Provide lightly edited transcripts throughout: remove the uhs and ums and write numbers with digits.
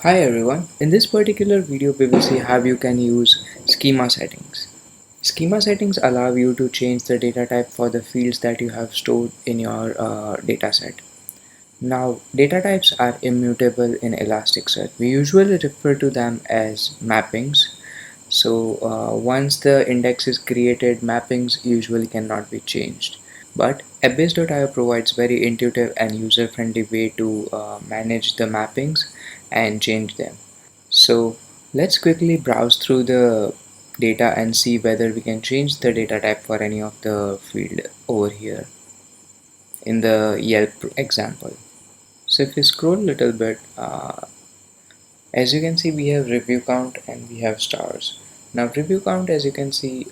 Hi everyone, in this particular video we will see how you can use schema settings. Schema settings allow you to change the data type for the fields that you have stored in your dataset. Now data types are immutable in Elasticsearch. We usually refer to them as mappings. Once the index is created, mappings usually cannot be changed. But Abyss.io provides very intuitive and user-friendly way to manage the mappings and change them. So let's quickly browse through the data and see whether we can change the data type for any of the field over here in the Yelp example. So if we scroll a little bit, as you can see, we have review count and we have stars. Now review count, as you can see,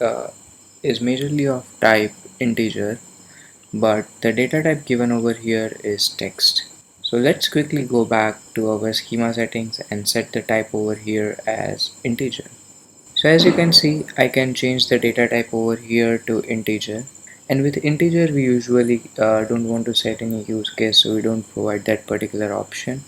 is majorly of type integer, but the data type given over here is text. So let's quickly go back to our schema settings and set the type over here as integer. So as you can see, I can change the data type over here to integer. And with integer, we usually don't want to set any use case, so we don't provide that particular option.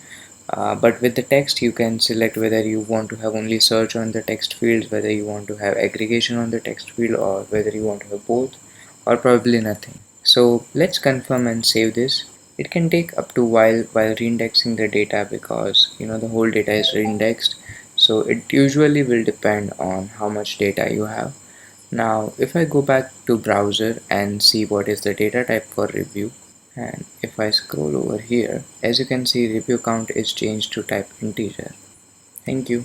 But with the text, you can select whether you want to have only search on the text fields, whether you want to have aggregation on the text field, or whether you want to have both, or probably nothing. So let's confirm and save this. It can take up to while reindexing the data because the whole data is reindexed. So it usually will depend on how much data you have. Now if I go back to browser and see what is the data type for review, and if I scroll over here, as you can see, review count is changed to type integer. Thank you.